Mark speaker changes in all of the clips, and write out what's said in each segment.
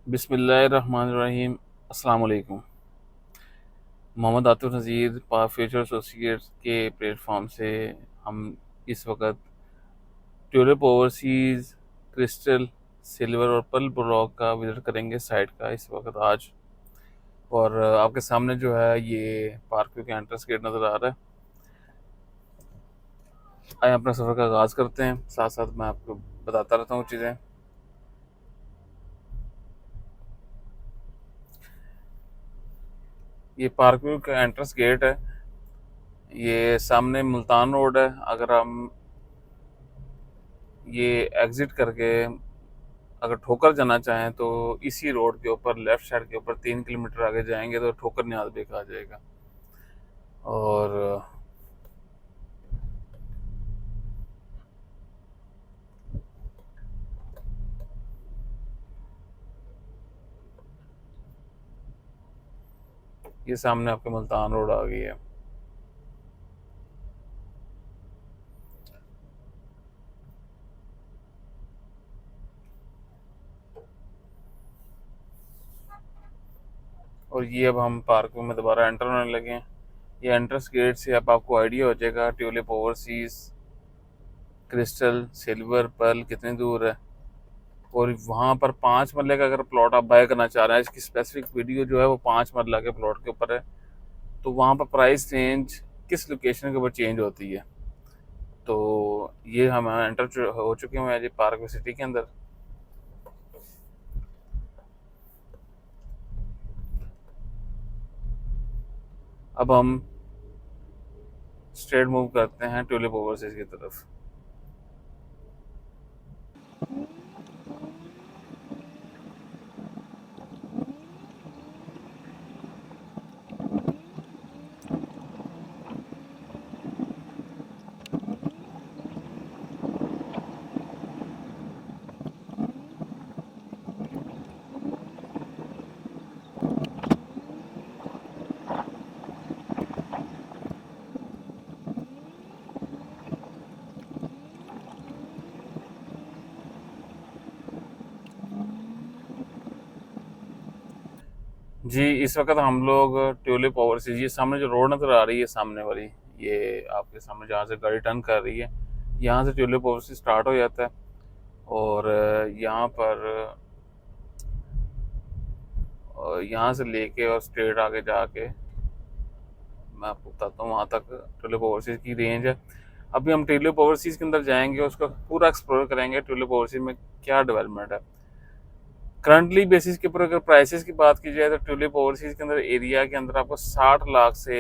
Speaker 1: बिस्मिल्लाहिर्रहमानिर्रहीम। अस्सलाम वालेकुम। मोहम्मद आतिफ नज़ीर फ्यूचर एसोसिएट्स के प्लेटफॉर्म से हम इस वक्त ट्यूलिप ओवरसीज़ क्रिस्टल सिल्वर और पर्ल ब्लॉक का विज़िट करेंगे साइट का इस वक्त आज। और आपके सामने जो है ये पार्क का एंट्रेंस गेट नज़र आ रहा है। आइए अपना सफ़र का आगाज़ करते हैं, साथ साथ मैं आपको बताता रहता हूँ चीज़ें। ये पार्क का एंट्रेंस गेट है, ये सामने मुल्तान रोड है। अगर हम ये एग्ज़िट करके अगर ठोकर जाना चाहें तो इसी रोड के ऊपर लेफ़्ट साइड के ऊपर 3 किलोमीटर आगे जाएंगे तो ठोकर न्याज बेक आ जाएगा। और ये सामने आपके मुल्तान रोड आ गई है। और ये अब हम पार्क में दोबारा एंटर होने लगे हैं। ये एंट्रेंस गेट से अब आपको आइडिया हो जाएगा Tulip Overseas Crystal Silver Pearl कितनी दूर है। और वहाँ पर 5 मरले का अगर प्लॉट आप बाय करना चाह रहे हैं, इसकी स्पेसिफिक वीडियो जो है वो 5 मरला के प्लॉट के ऊपर है। तो वहाँ पर प्राइस रेंज किस लोकेशन के ऊपर चेंज होती है। तो ये हम एंटर हो चुके हैं आज पार्क सिटी के अंदर। अब हम स्ट्रेट मूव करते हैं ट्यूलिप ओवरसीज की तरफ। जी, इस वक्त हम लोग ट्यूलिप ओवरसीज, ये सामने जो रोड नज़र आ रही है सामने वाली, ये आपके सामने जहाँ से गाड़ी टर्न कर रही है, यहाँ से ट्यूलिप ओवरसीज स्टार्ट हो जाता है। और यहाँ पर यहाँ से लेके और स्ट्रेट आगे जाके मैं आपको बताता हूँ वहाँ तक ट्यूलिप ओवरसीज की रेंज है। अभी हम ट्यूलिप ओवरसीज के अंदर जाएंगे, उसका पूरा एक्सप्लोर करेंगे ट्यूलिप ओवरसीज में क्या डेवलपमेंट है। करंटली बेसिस के ऊपर अगर प्राइसेस की बात की जाए तो ट्यूलिप ओवरसीज के अंदर एरिया के अंदर आपको 60 लाख से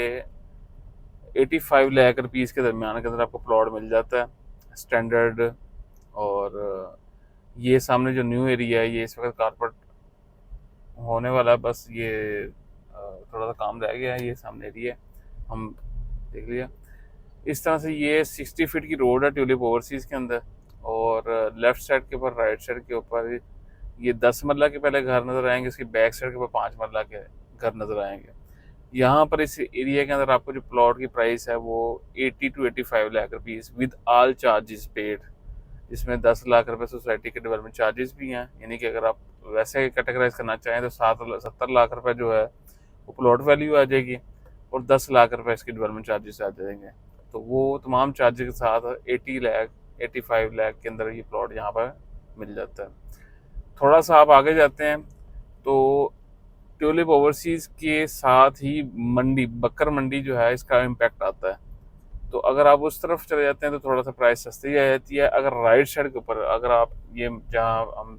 Speaker 1: 85 लाख रुपीज़ के दरमियान के अंदर आपको प्लॉट मिल जाता है स्टैंडर्ड। और ये सामने जो न्यू एरिया है ये इस वक्त कारपेट होने वाला है, बस ये थोड़ा सा काम रह गया है। ये सामने एरिया हम देख लिया। इस तरह से ये 60 फीट की रोड है ट्यूलिप ओवरसीज़ के अंदर। और लेफ्ट साइड के ऊपर राइट साइड के ऊपर ये 10 मरला के पहले घर नज़र आएंगे, उसकी बैक साइड के ऊपर 5 मरला के घर नज़र आएंगे। यहाँ पर इस एरिया के अंदर आपको जो प्लॉट की प्राइस है वो 80 to 85 lakh rupees with all charges paid, जिसमें 10 लाख रुपए सोसाइटी के डेवलपमेंट चार्जेस भी हैं। यानी कि अगर आप वैसे कैटेगराइज करना चाहें तो 70 लाख रुपए जो है वो प्लॉट वैल्यू आ जाएगी और 10 लाख रुपए इसके डेवलपमेंट चार्जेस आ जाएंगे। तो वो तमाम चार्जेस के साथ 80 लाख 85 लाख के अंदर ये प्लॉट यहाँ पर मिल जाता है। थोड़ा सा आप आगे जाते हैं तो ट्यूलिप ओवरसीज़ के साथ ही मंडी बकर मंडी जो है इसका इम्पैक्ट आता है। तो अगर आप उस तरफ चले जाते हैं तो थोड़ा सा प्राइस सस्ती आ जाती है। अगर राइट साइड के ऊपर अगर आप ये जहाँ हम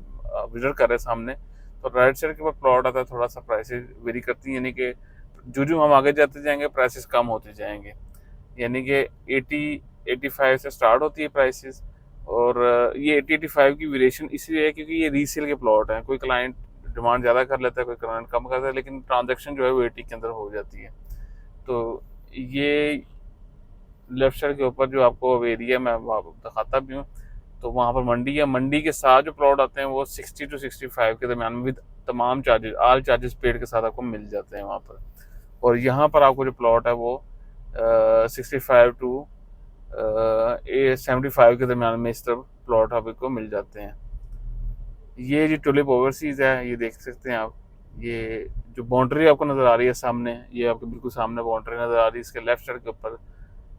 Speaker 1: विजिट कर रहे हैं सामने, तो राइट साइड के ऊपर प्लॉट आता है, थोड़ा सा प्राइसेस वेरी करती हैं। यानी कि जो जो हम आगे जाते जाएंगे प्राइसेस कम होते जाएंगे। यानी कि 80 85 से स्टार्ट होती है प्राइसेस। और ये 80 85 की वेरिएशन इसलिए है क्योंकि ये रीसेल के प्लॉट हैं। कोई क्लाइंट डिमांड ज़्यादा कर लेता है, कोई क्लाइंट कम करता है, लेकिन ट्रांजैक्शन जो है वो 80 के अंदर हो जाती है। तो ये लेफ्ट साइड के ऊपर जो आपको एरिया मैं दिखाता भी हूँ, तो वहाँ पर मंडी है। मंडी के साथ जो प्लॉट आते हैं वो 60 to 65 के दरमियान में विद तमाम चार्जेस ऑल चार्जेस पेड के साथ आपको मिल जाते हैं वहाँ पर। और यहाँ पर आपको जो प्लॉट है वो 65 to 75 के दरमियान में इस तरफ प्लॉट आपको मिल जाते हैं। ये जो टुलिप ओवरसीज है, ये देख सकते हैं आप। ये जो बाउंड्री आपको नज़र आ रही है सामने, ये आपके बिल्कुल सामने बाउंड्री नज़र आ रही है। इसके लेफ्ट साइड के ऊपर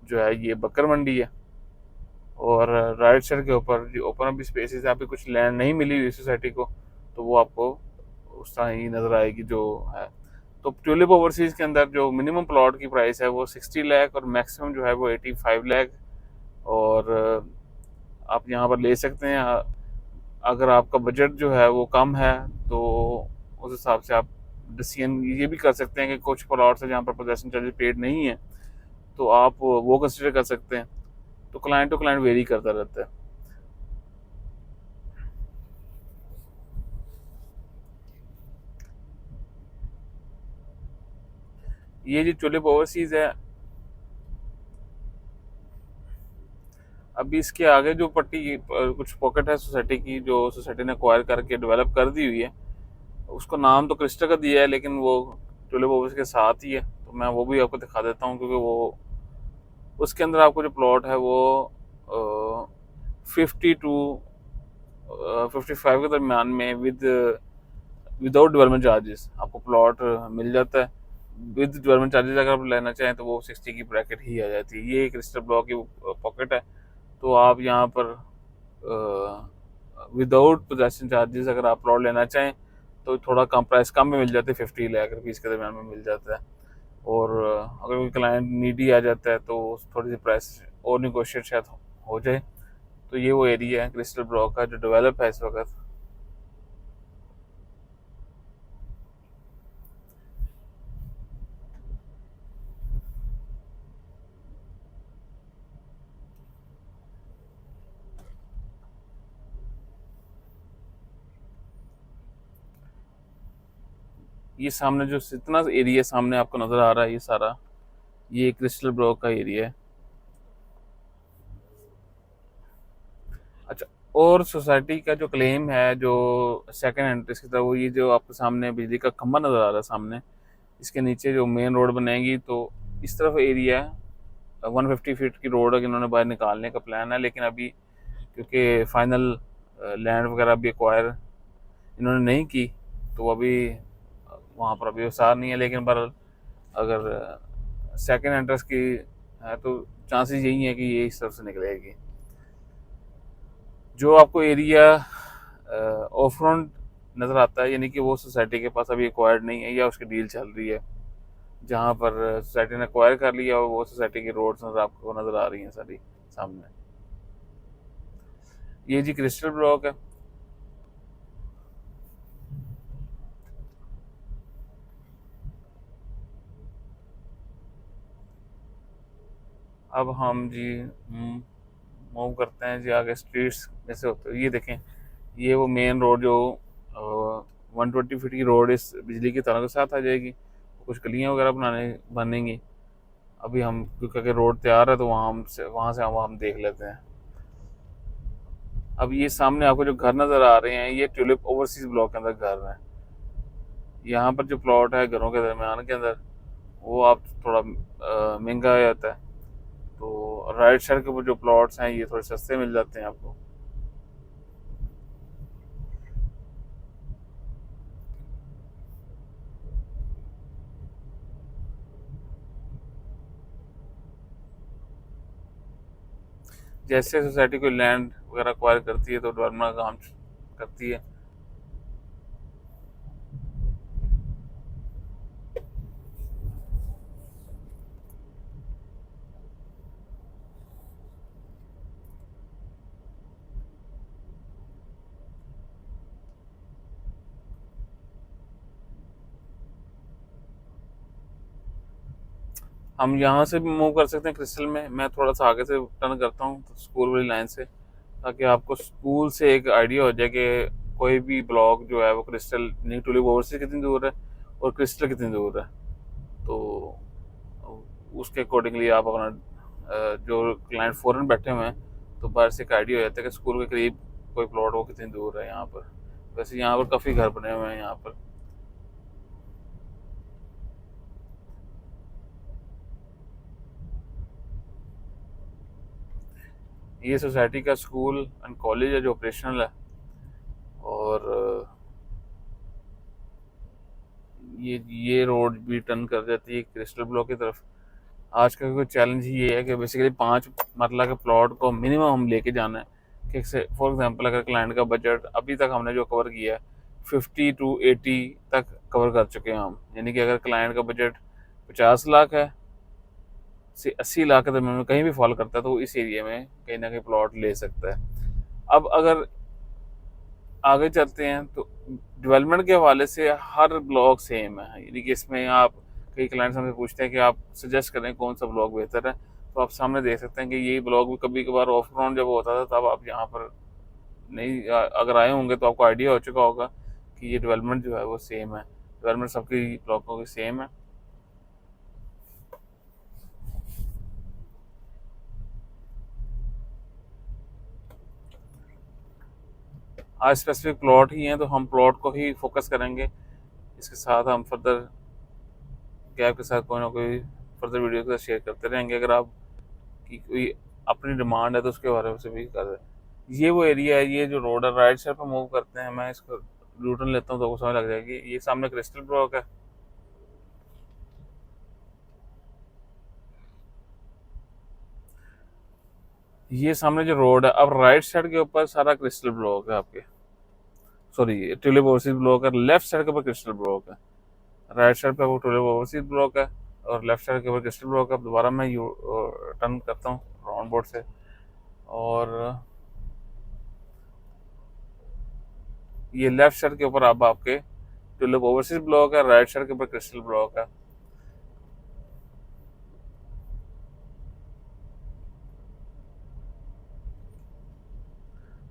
Speaker 1: जो है ये बकर मंडी है, और राइट साइड के ऊपर जो ओपन अप स्पेसेस है, यहाँ पे कुछ लैंड नहीं मिली हुई सोसाइटी को, तो वो आपको उस तरह ही नज़र आएगी जो है। तो ट्यूलिप ओवरसीज के अंदर जो मिनिमम प्लॉट की प्राइस है वो 60 लाख, और मैक्सिमम जो है वो 85 लाख। और आप यहाँ पर ले सकते हैं। अगर आपका बजट जो है वो कम है, तो उस हिसाब से आप डिसीजन ये भी कर सकते हैं कि कुछ प्लॉट्स है जहाँ पर पोजेसन चार्जेस पेड नहीं है, तो आप वो कंसिडर कर सकते हैं। तो क्लाइंट टू क्लाइंट वेरी करता रहता है। ये जो ट्यूलिप ओवरसीज है, अभी इसके आगे जो पट्टी कुछ पॉकेट है सोसाइटी की, जो सोसाइटी ने एक्वायर करके डेवलप कर दी हुई है, उसको नाम तो क्रिस्टा का दिया है, लेकिन वो ट्यूलिप ओवरसीज के साथ ही है। तो मैं वो भी आपको दिखा देता हूँ, क्योंकि वो उसके अंदर आपको जो प्लॉट है वो 50 टू 55 के दरमियान में विदाउट डेवलपमेंट चार्जेस आपको प्लॉट मिल जाता है। विद डेवलपमेंट चार्जेस अगर आप लेना चाहें तो वो 60 की ब्रैकेट ही आ जाती है। ये क्रिस्टल ब्लॉक की पॉकेट है। तो आप यहाँ पर विदाउट पोजेशन चार्जेस अगर आप प्लॉट लेना चाहें तो थोड़ा कम प्राइस कम में मिल जाते हैं, 50 लाख रुपीज़ के दरमियान में मिल जाता है। और अगर कोई क्लाइंट नीडी आ जाता है तो थोड़ी सी प्राइस और निगोशिएट शायद हो जाए। तो ये वो एरिया है क्रिस्टल ब्लॉक का जो डेवलप है इस वक्त। ये सामने जो इतना एरिया सामने आपको नज़र आ रहा है, ये सारा ये क्रिस्टल ब्लॉक का एरिया है। अच्छा, और सोसाइटी का जो क्लेम है जो सेकंड एंट्रेंस की तरफ, वो ये जो आपके सामने बिजली का खंभा नज़र आ रहा है सामने, इसके नीचे जो मेन रोड बनेगी, तो इस तरफ एरिया 150 फीट की रोड है कि इन्होंने बाहर निकालने का प्लान है। लेकिन अभी क्योंकि फाइनल लैंड वगैरह अभी एक्वायर इन्होंने नहीं की, तो अभी वहाँ पर अभी विस्तार नहीं है। लेकिन पर अगर सेकंड एंट्रेंस की है तो चांसेस यही है कि ये इस तरफ से निकलेगी। जो आपको एरिया ऑफ रोड नज़र आता है, यानी कि वो सोसाइटी के पास अभी एक्वायर्ड नहीं है या उसकी डील चल रही है, जहाँ पर सोसाइटी ने एक्वायर कर लिया और वो सोसाइटी की रोड्स नज़र आपको नज़र आ रही हैं सारी सामने। ये जी क्रिस्टल ब्लॉक है। अब हम जी मूव करते हैं जी आगे। स्ट्रीट्स जैसे होते हैं, ये देखें, ये वो मेन रोड जो 120 फीट की रोड इस बिजली की तारों के साथ आ जाएगी। कुछ गलियाँ वगैरह बनेंगी। अभी हम क्योंकि रोड तैयार है तो वहाँ से हम देख लेते हैं। अब ये सामने आपको जो घर नज़र आ रहे हैं, ये ट्यूलिप ओवरसीज ब्लॉक के अंदर घर है। यहाँ पर जो प्लॉट है घरों के दरमियान के अंदर, वो आप थोड़ा महंगा आ जाता है। तो राइट साइड के ऊपर जो प्लॉट्स हैं ये थोड़े सस्ते मिल जाते हैं आपको। जैसे सोसाइटी कोई लैंड वगैरह एक्वायर करती है तो डेवलपमेंट का काम करती है। हम यहाँ से भी मूव कर सकते हैं क्रिस्टल में। मैं थोड़ा सा आगे से टर्न करता हूँ तो स्कूल वाली लाइन से, ताकि आपको स्कूल से एक आइडिया हो जाए कि कोई भी ब्लॉक जो है वो क्रिस्टल न्यू टूलिप ओवर से कितनी दूर है और क्रिस्टल कितनी दूर है। तो उसके अकॉर्डिंगली आप अपना जो क्लाइंट फ़ॉरन बैठे हुए हैं तो बाहर से एक आइडिया हो जाता है कि स्कूल के करीब कोई प्लॉट वो कितनी दूर है यहाँ पर। वैसे यहाँ पर काफ़ी घर बने हुए हैं यहाँ पर। ये सोसाइटी का स्कूल एंड कॉलेज है जो ऑपरेशनल है। और ये रोड भी टर्न कर जाती है क्रिस्टल ब्लॉक की तरफ। आज का कोई चैलेंज ये है कि बेसिकली 5 मरला के प्लॉट को मिनिमम हम लेके जाना है कि फॉर एग्जांपल अगर क्लाइंट का बजट अभी तक हमने जो कवर किया है 50 to 80 तक कवर कर चुके हैं हम, यानी कि अगर क्लाइंट का बजट 50 लाख है से 80 लाख के दरम्यान में कहीं भी फॉल करता है तो वो इस एरिया में कहीं ना कहीं प्लॉट ले सकता है। अब अगर आगे चलते हैं तो डेवलपमेंट के हवाले से हर ब्लॉक सेम है, यानी कि इसमें आप कई क्लाइंट्स हमसे पूछते हैं कि आप सजेस्ट करें कौन सा ब्लॉक बेहतर है, तो आप सामने देख सकते हैं कि ये ब्लॉक भी कभी कभार ऑफ ग्राउंड जब होता था तब आप यहाँ पर नहीं अगर आए होंगे तो आपको आइडिया हो चुका होगा कि ये डेवलपमेंट जो है वो सेम है, डेवलपमेंट सबकी ब्लॉकों की सेम है। आज स्पेसिफिक प्लॉट ही हैं तो हम प्लॉट को ही फोकस करेंगे, इसके साथ हम फर्दर गैप के साथ कोई ना कोई फर्दर वीडियो के साथ शेयर करते रहेंगे। अगर आप की कोई अपनी डिमांड है तो उसके बारे में से भी कर रहे। ये वो एरिया है, ये जो रोड है राइट साइड पर मूव करते हैं, मैं इसको रूटन लेता हूँ तो आपको समझ लग जाएगी। ये सामने क्रिस्टल ब्लॉक है, ये सामने जो रोड है अब राइट साइड के ऊपर सारा क्रिस्टल ब्लॉक है आपके, सॉरी ट्यूलिप ओवरसीज ब्लॉक है, लेफ्ट साइड के ऊपर क्रिस्टल ब्लॉक है। राइट साइड पे आपको ट्यूलिप ओवरसीज ब्लॉक है और लेफ्ट साइड के ऊपर क्रिस्टल ब्लॉक है। अब दोबारा मैं यू टर्न करता हूँ राउंड बोर्ड से, और ये लेफ्ट साइड के ऊपर अब आपके ट्यूलिप ओवरसीज ब्लॉक है, राइट साइड के ऊपर क्रिस्टल ब्लॉक है।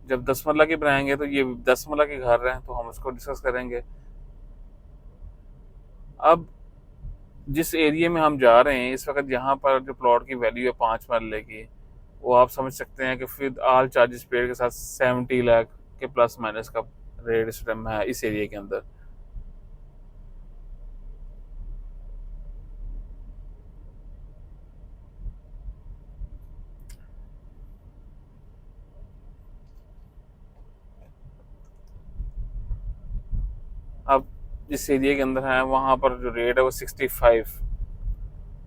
Speaker 1: जब 10 मरला की बनाएंगे तो ये 10 मरला के घर हैं तो हम उसको डिस्कस करेंगे। अब जिस एरिया में हम जा रहे हैं इस वक्त, यहाँ पर जो प्लॉट की वैल्यू है 5 मरले की, वो आप समझ सकते हैं कि फिर ऑल चार्जेस पेड के साथ 70 लाख के प्लस माइनस का रेट इस टाइम है इस एरिया के अंदर। अब जिस एरिया के अंदर है वहाँ पर जो रेट है वो 65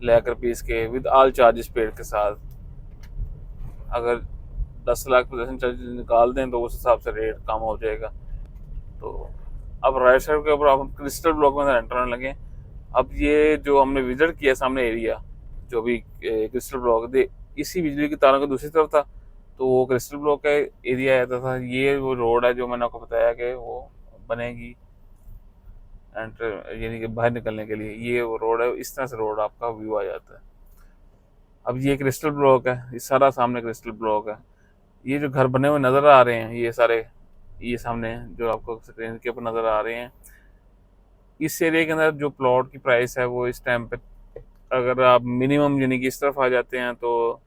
Speaker 1: लाख रुपीज़ के विद ऑल चार्जेस पेड के साथ। अगर 10 लाख पोजेशन चार्जेस निकाल दें तो उस हिसाब से रेट कम हो जाएगा। तो अब राइट साइड के ऊपर आप हम क्रिस्टल ब्लॉक में एंटर होने लगे। अब ये जो हमने विजिट किया सामने एरिया जो भी क्रिस्टल ब्लॉक दे इसी बिजली की तारों की दूसरी तरफ था, तो वो क्रिस्टल ब्लॉक का एरिया आता था। ये वो रोड है जो मैंने आपको बताया कि वो बनेगी एंटर यानी कि बाहर निकलने के लिए, ये वो रोड है, इस तरह से रोड आपका व्यू आ जाता है। अब ये क्रिस्टल ब्लॉक है, ये सारा सामने क्रिस्टल ब्लॉक है। ये जो घर बने हुए नज़र आ रहे हैं ये सारे, ये सामने जो आपको स्क्रीन के ऊपर नज़र आ रहे हैं, इस एरिया के अंदर जो प्लॉट की प्राइस है वो इस टाइम पे अगर आप मिनिमम यानी कि इस तरफ आ जाते हैं तो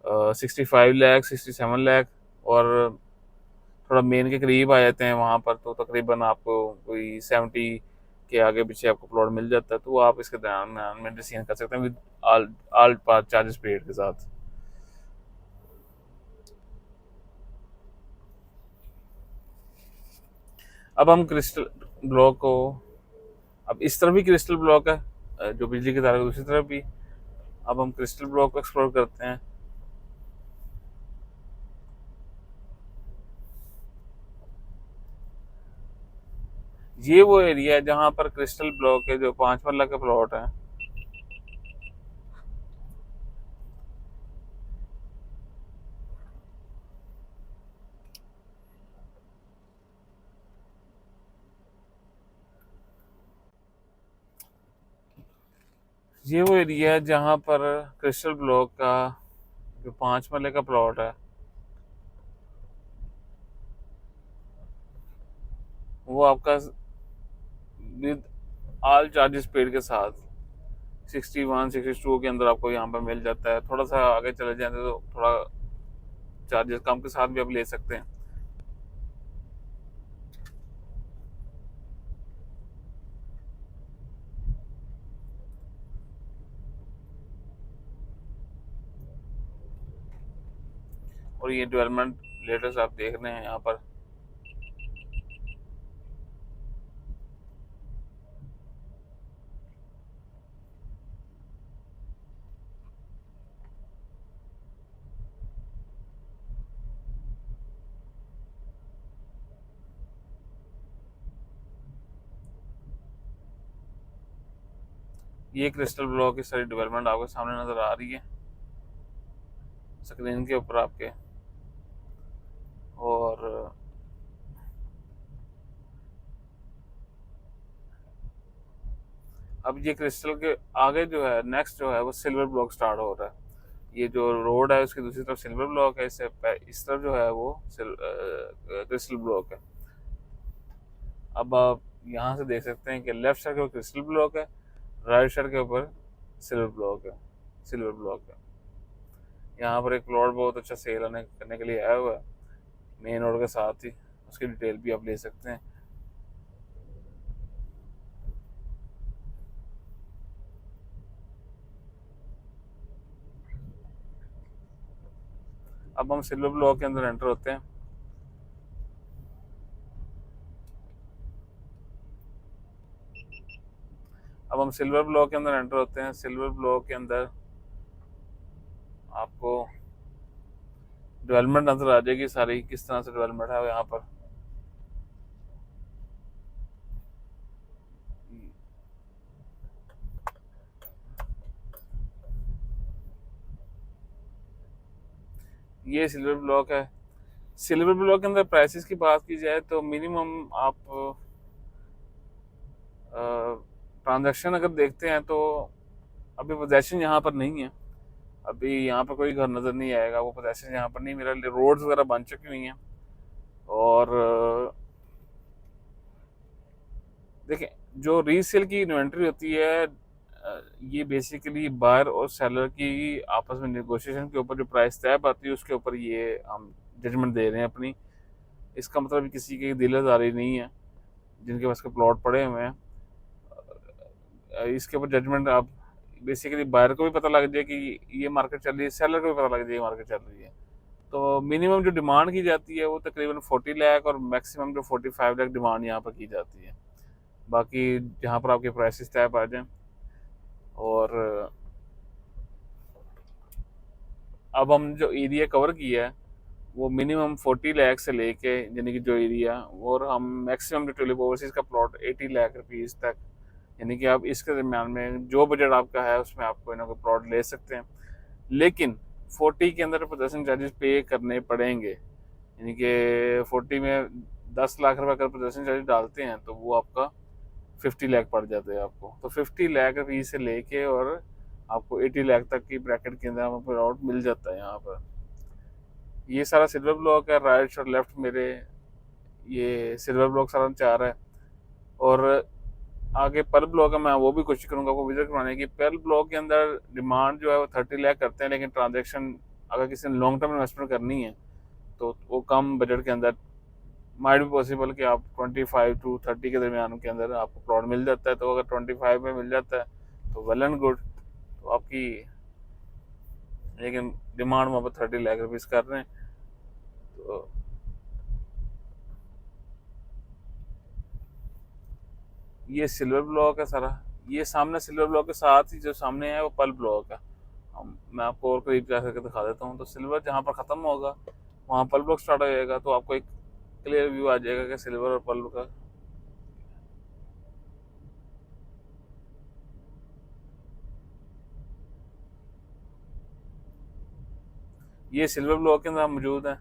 Speaker 1: 65 लाख 67 लाख, और थोड़ा मेन के करीब आ जाते हैं वहाँ पर तो तकरीबन आपको कोई 70 के आगे पीछे आपको प्लॉट मिल जाता है। तो वो आप इसके दरम्यान में डिसीजन कर सकते हैं with all all charges paid के साथ। अब हम क्रिस्टल ब्लॉक को, अब इस तरफ भी क्रिस्टल ब्लॉक है जो बिजली की तार है दूसरी तरफ भी। अब हम क्रिस्टल ब्लॉक को एक्सप्लोर करते हैं। ये वो एरिया है जहाँ पर क्रिस्टल ब्लॉक है जो 5 मरला का प्लॉट है। ये वो एरिया है जहाँ पर क्रिस्टल ब्लॉक का जो 5 मरले का प्लॉट है वो आपका विद ऑल चार्जेस पेड के साथ 61 62 के अंदर आपको यहाँ पर मिल जाता है। थोड़ा सा आगे चले जाते तो थोड़ा चार्जेस कम के साथ भी आप ले सकते हैं। और ये डेवलपमेंट लेटेस्ट आप देख रहे हैं यहाँ पर, ये क्रिस्टल ब्लॉक की सारी डेवलपमेंट आपके सामने नज़र आ रही है स्क्रीन के ऊपर आपके। और अब ये क्रिस्टल के आगे जो है नेक्स्ट जो है वो सिल्वर ब्लॉक स्टार्ट हो रहा है। ये जो रोड है उसकी दूसरी तरफ सिल्वर ब्लॉक है, इस तरफ जो है वो क्रिस्टल ब्लॉक है। अब आप यहाँ से देख सकते हैं कि लेफ्ट साइड के ऊपर क्रिस्टल ब्लॉक है, राइट साइड के ऊपर सिल्वर ब्लॉक है। यहाँ पर एक प्लॉट बहुत अच्छा सेल करने के लिए आया हुआ है मेन रोड के साथ ही, उसकी डिटेल भी आप ले सकते हैं। अब हम सिल्वर ब्लॉक के अंदर एंटर होते हैं। सिल्वर ब्लॉक के अंदर आपको डेवलपमेंट नजर आ जाएगी सारी, किस तरह से डेवलपमेंट है यहाँ पर। ये सिल्वर ब्लॉक है। सिल्वर ब्लॉक के अंदर प्राइसेस की बात की जाए तो मिनिमम आप ट्रांजैक्शन अगर देखते हैं तो अभी पोजेशन यहाँ पर नहीं है, अभी यहाँ पर कोई घर नज़र नहीं आएगा, वो पोजेशन यहाँ पर नहीं, मेरा रोड्स वगैरह बन चुकी हुई हैं। और देखें, जो रीसेल की इन्वेंट्री होती है ये बेसिकली बायर और सेलर की आपस में नेगोशिएशन के ऊपर जो प्राइस तय पाती है उसके ऊपर ये हम जजमेंट दे रहे हैं अपनी। इसका मतलब किसी की दिलदारी नहीं है जिनके पास के प्लॉट पड़े हुए हैं। इसके ऊपर जजमेंट आप बेसिकली बायर को भी पता लग जाए कि ये मार्केट चल रही है, सेलर को भी पता लग जाए ये मार्केट चल रही है। तो मिनिमम जो डिमांड की जाती है वो तकरीबन 40 लाख और मैक्सिमम जो 45 लाख डिमांड यहाँ पर की जाती है। बाकी जहाँ पर आपके प्राइसेस तय पा जाएं। और अब हम जो एरिया कवर किया है वो मिनिमम 40 लाख से लेके यानी कि जो एरिया, और हम मैक्सिमम जो ट्यूलिप ओवरसीज का प्लॉट 80 लाख रुपीज़ तक, यानी कि आप इसके दरमियान में जो बजट आपका है उसमें आप कोई ना कोई प्लॉट ले सकते हैं। लेकिन 40 के अंदर पोजेसन चार्जेस पे करने पड़ेंगे, यानी कि 40 में 10 लाख रुपए अगर पोजेसन चार्जेस डालते हैं तो वो आपका 50 लाख पड़ जाते हैं आपको। तो 50 लाख रुपये से लेके और आपको 80 लाख तक की ब्रैकेट के अंदर आपको प्लॉट मिल जाता है यहाँ पर। ये सारा सिल्वर ब्लॉक है, राइट और लेफ्ट मेरे ये सिल्वर ब्लॉक सारा 4 है। और आगे पर्ल ब्लॉक है, मैं वो भी कोशिश करूंगा आपको विजिट करवाने की। पर्ल ब्लॉक के अंदर डिमांड जो है वो 30 लाख करते हैं, लेकिन ट्रांजेक्शन अगर किसी ने लॉन्ग टर्म इन्वेस्टमेंट करनी है तो वो कम बजट के अंदर माइट भी पॉसिबल कि आप 25 टू 30 के दरमियान के अंदर आपको प्लॉट मिल जाता है। तो अगर 25 में मिल जाता है तो वेल एंड गुड। तो आपकी लेकिन डिमांड वहाँ पर 30 लाख रुपीज़ कर रहे हैं। तो ये सिल्वर ब्लॉक है सारा। ये सामने सिल्वर ब्लॉक के साथ ही जो सामने है वो पर्ल ब्लॉक है। मैं आपको और करीब जा करके दिखा देता हूँ। तो सिल्वर जहाँ पर ख़त्म होगा वहाँ पर्ल ब्लॉक स्टार्ट हो जाएगा, तो आपको एक क्लियर व्यू आ जाएगा कि सिल्वर और पर्ल का। ये सिल्वर ब्लॉक के अंदर मौजूद है।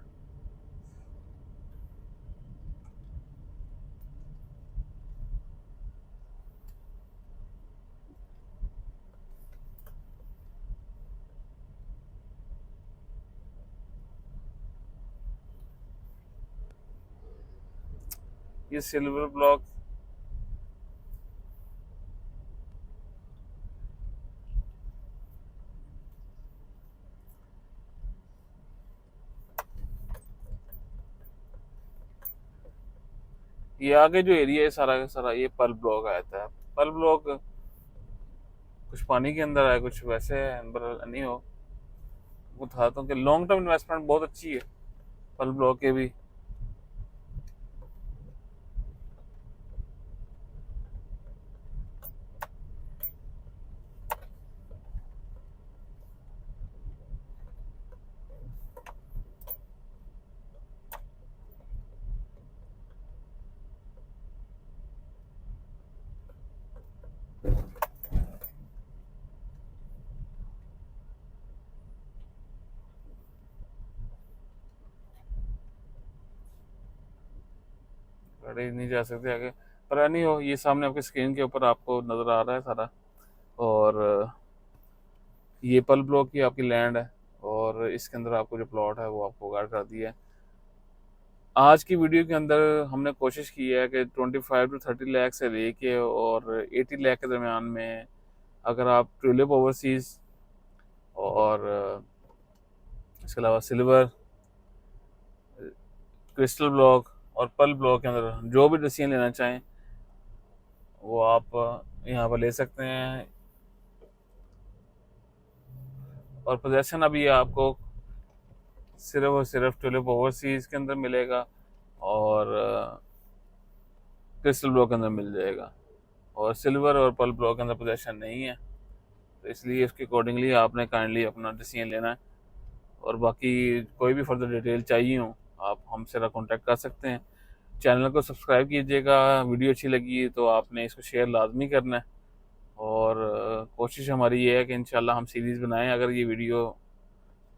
Speaker 1: ये सिल्वर ब्लॉक ये आगे जो एरिया है सारा का सारा ये पर्ल ब्लॉक आता है। पर्ल ब्लॉक कुछ पानी के अंदर है, कुछ वैसे है, नहीं हो। वो था तो कि लॉन्ग टर्म इन्वेस्टमेंट बहुत अच्छी है पर्ल ब्लॉक के भी। गाड़ी नहीं जा सकती आगे, पर नहीं हो, ये सामने आपके स्क्रीन के ऊपर आपको नज़र आ रहा है सारा। और ये पल ब्लॉक की आपकी लैंड है, और इसके अंदर आपको जो प्लॉट है वो आपको गाइड कर दिया है। आज की वीडियो के अंदर हमने कोशिश की है कि 25 to 30 लाख से लेके और 80 लाख के दरमियान में, अगर आप ट्यूलिप ओवरसीज़ और इसके अलावा सिल्वर, क्रिस्टल ब्लॉक और पल ब्लॉक के अंदर जो भी डिसीजन लेना चाहें वो आप यहाँ पर ले सकते हैं। और पोजेसन अभी आपको सिर्फ और सिर्फ ट्यूलिप ओवरसीज़ के अंदर मिलेगा और क्रिस्टल ब्लॉक के अंदर मिल जाएगा, और सिल्वर और पल ब्लॉक के अंदर पोजेसन नहीं है। तो इसलिए इसके अकॉर्डिंगली आपने काइंडली अपना डिसीजन लेना है। और बाकी कोई भी फर्दर डिटेल चाहिए हो आप हमसे कांटेक्ट कर सकते हैं। चैनल को सब्सक्राइब कीजिएगा, वीडियो अच्छी लगी तो आपने इसको शेयर लाजमी करना है। और कोशिश हमारी ये है कि इंशाल्लाह हम सीरीज़ बनाएं। अगर ये वीडियो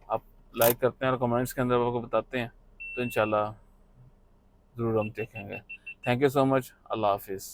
Speaker 1: आप लाइक करते हैं और कमेंट्स के अंदर आपको बताते हैं तो इंशाल्लाह ज़रूर हम देखेंगे। Thank you so much. अल्लाह हाफिज़।